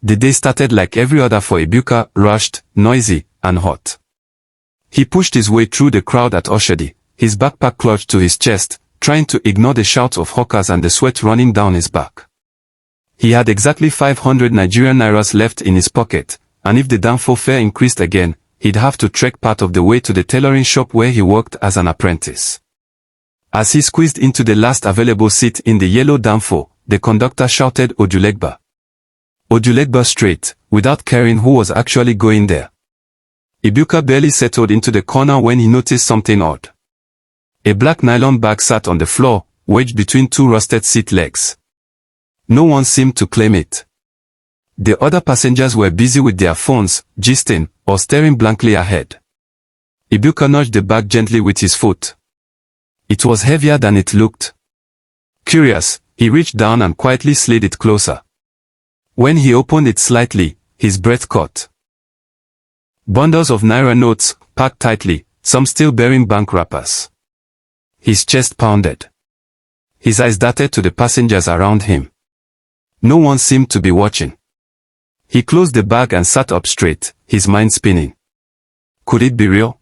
The day started like every other for Ibuka, rushed, noisy, and hot. He pushed his way through the crowd at Oshodi, his backpack clutched to his chest, trying to ignore the shouts of hawkers and the sweat running down his back. He had exactly 500 Nigerian nairas left in his pocket, and if the Danfo fare increased again, he'd have to trek part of the way to the tailoring shop where he worked as an apprentice. As he squeezed into the last available seat in the yellow Danfo, the conductor shouted Ojulegba. Ojulegba straight, without caring who was actually going there. Ibuka barely settled into the corner when he noticed something odd. A black nylon bag sat on the floor, wedged between two rusted seat legs. No one seemed to claim it. The other passengers were busy with their phones, gisting, or staring blankly ahead. Ibuka nudged the bag gently with his foot. It was heavier than it looked. Curious, he reached down and quietly slid it closer. When he opened it slightly, his breath caught. Bundles of naira notes, packed tightly, some still bearing bank wrappers. His chest pounded. His eyes darted to the passengers around him. No one seemed to be watching. He closed the bag and sat up straight, his mind spinning. Could it be real?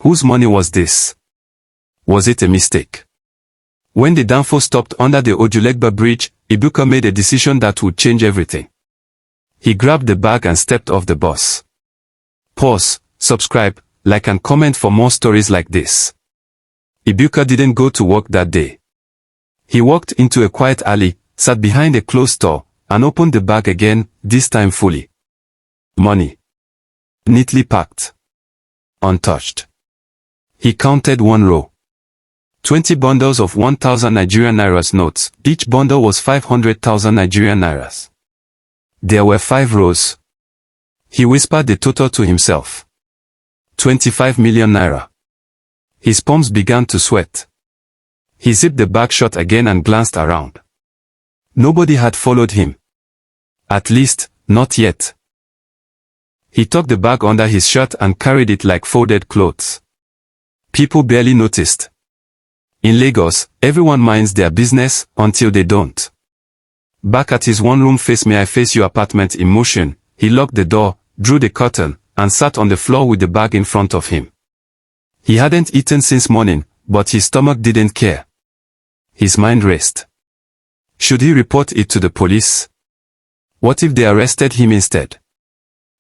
Whose money was this? Was it a mistake? When the Danfo stopped under the Ojulegba bridge, Ibuka made a decision that would change everything. He grabbed the bag and stepped off the bus. Pause, subscribe, like and comment for more stories like this. Ibuka didn't go to work that day. He walked into a quiet alley, sat behind a closed door, and opened the bag again, this time fully. Money. Neatly packed. Untouched. He counted one row. 20 bundles of 1,000 Nigerian nairas notes, each bundle was 500,000 Nigerian nairas. There were 5 rows. He whispered the total to himself. 25 million naira. His palms began to sweat. He zipped the bag shut again and glanced around. Nobody had followed him. At least, not yet. He tucked the bag under his shirt and carried it like folded clothes. People barely noticed. In Lagos, everyone minds their business until they don't. Back at his one-room May I Face You apartment in motion, he locked the door, drew the curtain, and sat on the floor with the bag in front of him. He hadn't eaten since morning, but his stomach didn't care. His mind raced. Should he report it to the police? What if they arrested him instead?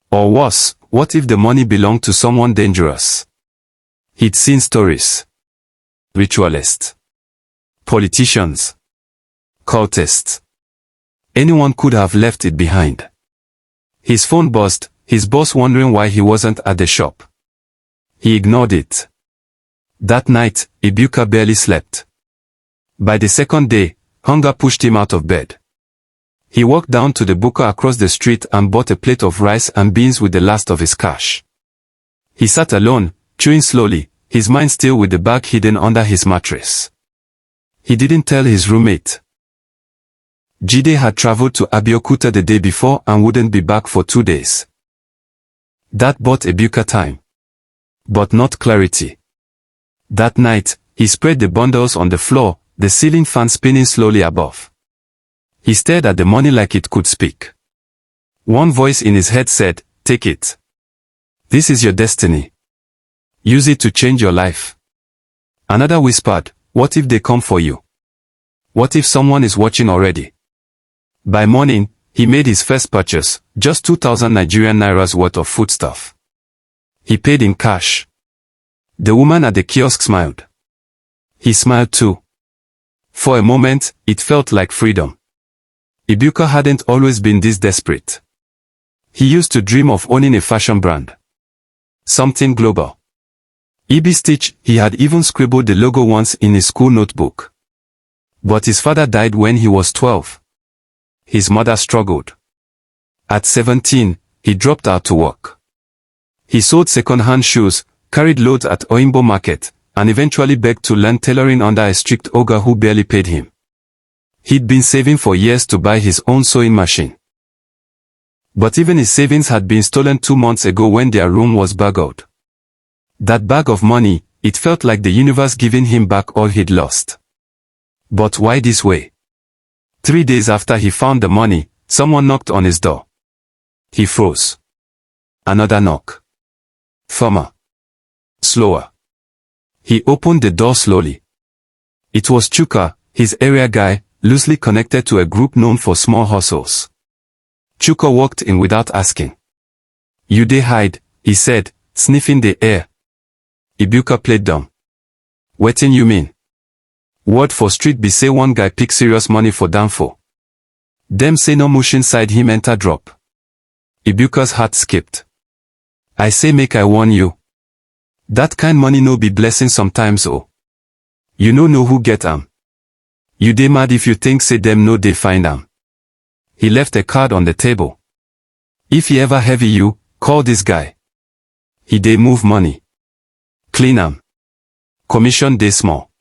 Or worse, what if the money belonged to someone dangerous? He'd seen stories. Ritualists. Politicians. Cultists. Anyone could have left it behind. His phone buzzed, his boss wondering why he wasn't at the shop. He ignored it. That night, Ibuka barely slept. By the second day, hunger pushed him out of bed. He walked down to the buka across the street and bought a plate of rice and beans with the last of his cash. He sat alone, chewing slowly, his mind still with the bag hidden under his mattress. He didn't tell his roommate. Jide had traveled to Abeokuta the day before and wouldn't be back for 2 days. That bought Ibuka time. But not clarity. That night, he spread the bundles on the floor, the ceiling fan spinning slowly above. He stared at the money like it could speak. One voice in his head said, "Take it. This is your destiny. Use it to change your life." Another whispered, "What if they come for you? What if someone is watching already?" By morning, he made his first purchase, just 2,000 Nigerian nairas worth of foodstuff. He paid in cash. The woman at the kiosk smiled. He smiled too. For a moment, it felt like freedom. Ibuka hadn't always been this desperate. He used to dream of owning a fashion brand. Something global. Ibi Stitch, he had even scribbled the logo once in his school notebook. But his father died when he was 12. His mother struggled. At 17, he dropped out to work. He sold second-hand shoes, carried loads at Oimbo Market, and eventually begged to learn tailoring under a strict ogre who barely paid him. He'd been saving for years to buy his own sewing machine. But even his savings had been stolen 2 months ago when their room was burgled. That bag of money, it felt like the universe giving him back all he'd lost. But why this way? 3 days after he found the money, someone knocked on his door. He froze. Another knock. Firmer. Slower. He opened the door slowly. It was Chuka, his area guy, loosely connected to a group known for small hustles. Chuka walked in without asking. "You dey hide," he said, sniffing the air. Ibuka played dumb. "Wetin you mean?" "Word for street be say one guy pick serious money for Danfo. Dem say no motion side him enter drop." Ibuka's heart skipped. "I say make I warn you. That kind money no be blessing sometimes oh. You no know who get am. You dey mad if you think say dem no dey find am." He left a card on the table. "If he ever heavy you, call this guy. He dey move money. Clean am. Commission dey small."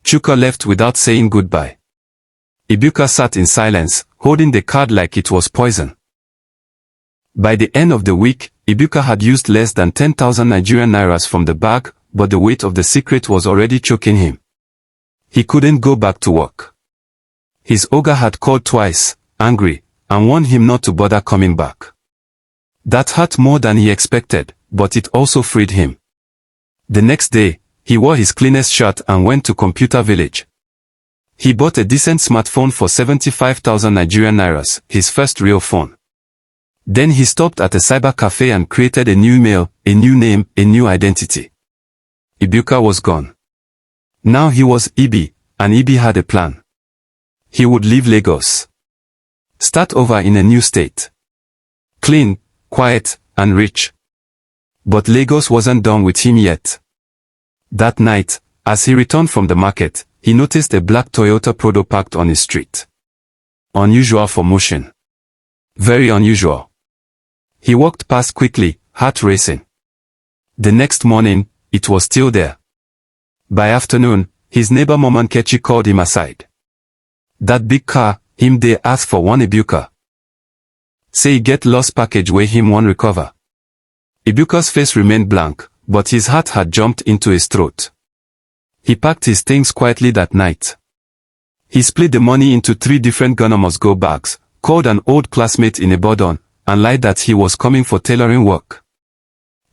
Chuka left without saying goodbye. Ibuka sat in silence, holding the card like it was poison. By the end of the week, Ibuka had used less than 10,000 Nigerian nairas from the bag, but the weight of the secret was already choking him. He couldn't go back to work. His Oga had called twice, angry, and warned him not to bother coming back. That hurt more than he expected, but it also freed him. The next day, he wore his cleanest shirt and went to Computer Village. He bought a decent smartphone for 75,000 Nigerian nairas, his first real phone. Then he stopped at a cyber cafe and created a new email, a new name, a new identity. Ibuka was gone. Now he was Ibi, and Ibi had a plan. He would leave Lagos. Start over in a new state. Clean, quiet, and rich. But Lagos wasn't done with him yet. That night, as he returned from the market, he noticed a black Toyota Prado parked on his street. Unusual for motion. Very unusual. He walked past quickly, heart racing. The next morning, it was still there. By afternoon, his neighbor Moman Kechi called him aside. "That big car, him dey ask for one Ibuka. Say he get lost package where him wan recover." Ibuka's face remained blank, but his heart had jumped into his throat. He packed his things quietly that night. He split the money into 3 different Ghana must go bags, called an old classmate in Ibadan, and lied that he was coming for tailoring work.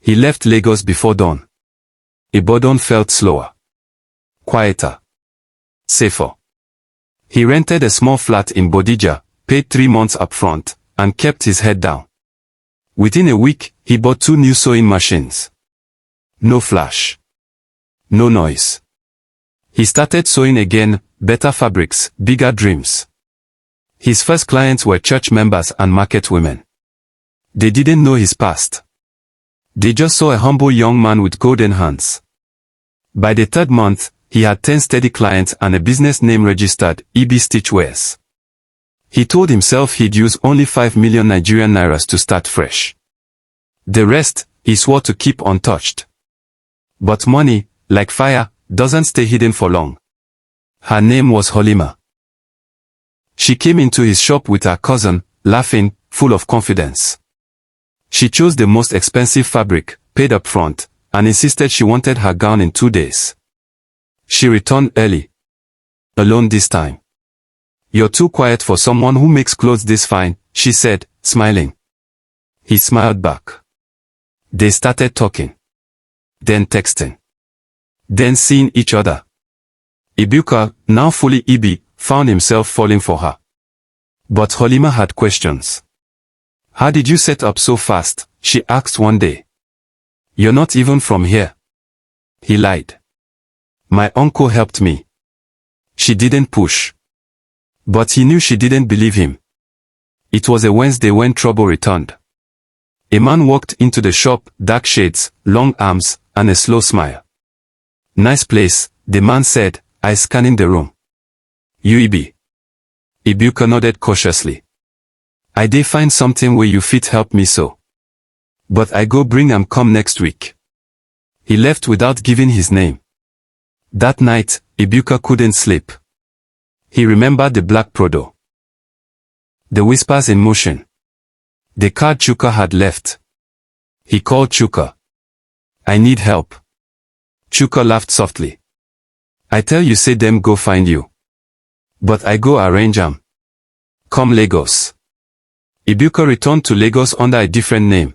He left Lagos before dawn. Ibadan felt slower. Quieter. Safer. He rented a small flat in Bodija, paid 3 months upfront, and kept his head down. Within a week, he bought 2 new sewing machines. No flash. No noise. He started sewing again, better fabrics, bigger dreams. His first clients were church members and market women. They didn't know his past. They just saw a humble young man with golden hands. By the 3rd month, he had 10 steady clients and a business name registered, EB Stitchwares. He told himself he'd use only 5 million Nigerian nairas to start fresh. The rest, he swore to keep untouched. But money, like fire, doesn't stay hidden for long. Her name was Holima. She came into his shop with her cousin, laughing, full of confidence. She chose the most expensive fabric, paid up front, and insisted she wanted her gown in 2 days. She returned early. Alone this time. "You're too quiet for someone who makes clothes this fine," she said, smiling. He smiled back. They started talking. Then texting. Then seeing each other. Ibuka, now fully Ibi, found himself falling for her. But Holima had questions. "How did you set up so fast?" she asked one day. "You're not even from here." He lied. "My uncle helped me." She didn't push. But he knew she didn't believe him. It was a Wednesday when trouble returned. A man walked into the shop, dark shades, long arms, and a slow smile. "Nice place," the man said, eyes scanning the room. "You Ibi?" Ibuka nodded cautiously. "I dey find something where you fit help me so. But I go bring am come next week." He left without giving his name. That night, Ibuka couldn't sleep. He remembered the black Prado. The whispers in motion. The card Chuka had left. He called Chuka. "I need help." Chuka laughed softly. "I tell you say them go find you. But I go arrange am. Come Lagos. Ibuka returned to Lagos under a different name.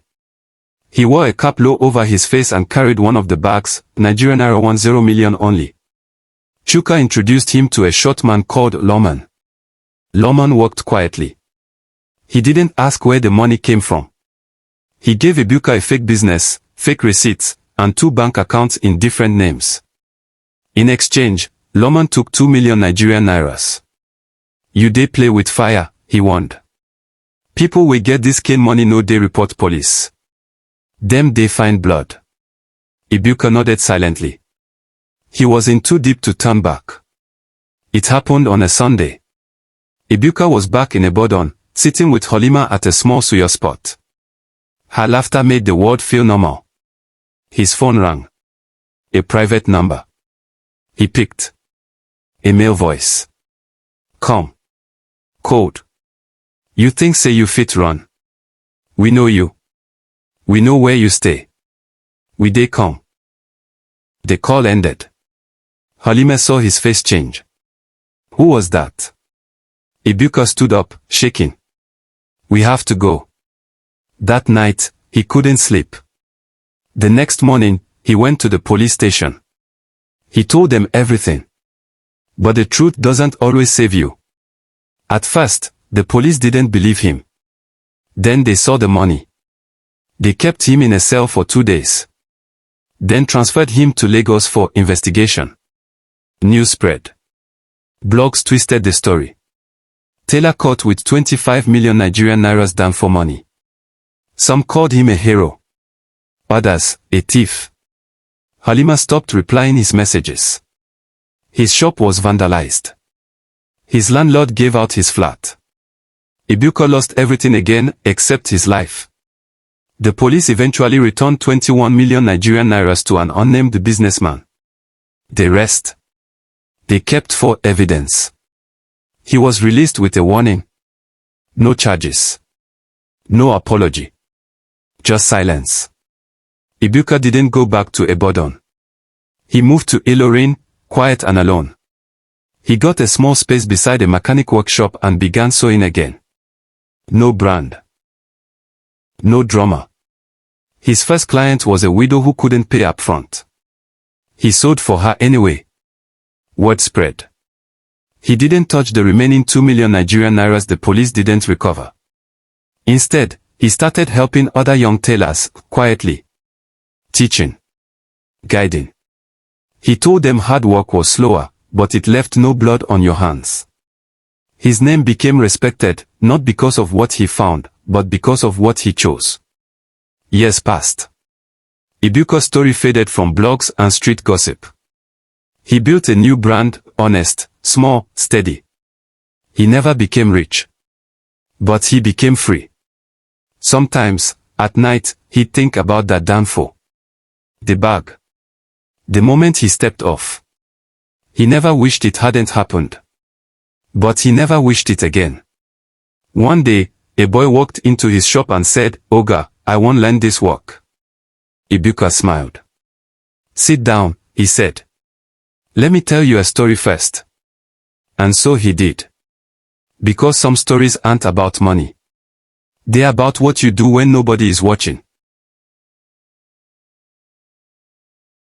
He wore a cap low over his face and carried one of the bags, Nigerian ₦10 million only. Chuka introduced him to a short man called Loman. Loman worked quietly. He didn't ask where the money came from. He gave Ibuka a fake business, fake receipts, and 2 bank accounts in different names. In exchange, Loman took 2 million Nigerian nairas. You dey play with fire, he warned. People will get this cane money no dey report police. Them dey find blood. Ibuka nodded silently. He was in too deep to turn back. It happened on a Sunday. Ibuka was back in Ibadan, sitting with Halima at a small suya spot. Her laughter made the world feel normal. His phone rang. A private number. He picked. A male voice. Come. Code. You think say you fit run? We know you. We know where you stay. We dey come. The call ended. Halima saw his face change. Who was that? Ibuka stood up, shaking. We have to go. That night, he couldn't sleep. The next morning, he went to the police station. He told them everything. But the truth doesn't always save you. At first, the police didn't believe him. Then they saw the money. They kept him in a cell for 2 days. Then transferred him to Lagos for investigation. News spread. Blogs twisted the story. Taylor caught with 25 million Nigerian nairas Danfo money. Some called him a hero. Others, a thief. Halima stopped replying his messages. His shop was vandalized. His landlord gave out his flat. Ibuka lost everything again, except his life. The police eventually returned 21 million Nigerian nairas to an unnamed businessman. The rest. They kept for evidence. He was released with a warning. No charges. No apology. Just silence. Ibuka didn't go back to Ibadan. He moved to Ilorin, quiet and alone. He got a small space beside a mechanic workshop and began sewing again. No brand. No drama. His first client was a widow who couldn't pay up front. He sewed for her anyway. Word spread. He didn't touch the remaining 2 million Nigerian nairas the police didn't recover. Instead, he started helping other young tailors, quietly. Teaching. Guiding. He told them hard work was slower, but it left no blood on your hands. His name became respected, not because of what he found, but because of what he chose. Years passed. Ibuka's story faded from blogs and street gossip. He built a new brand, honest, small, steady. He never became rich. But he became free. Sometimes, at night, he'd think about that Danfo. The bag. The moment he stepped off. He never wished it hadn't happened. But he never wished it again. One day, a boy walked into his shop and said, Oga, I won't learn this work. Ibuka smiled. Sit down, he said. Let me tell you a story first. And so he did. Because some stories aren't about money. They're about what you do when nobody is watching.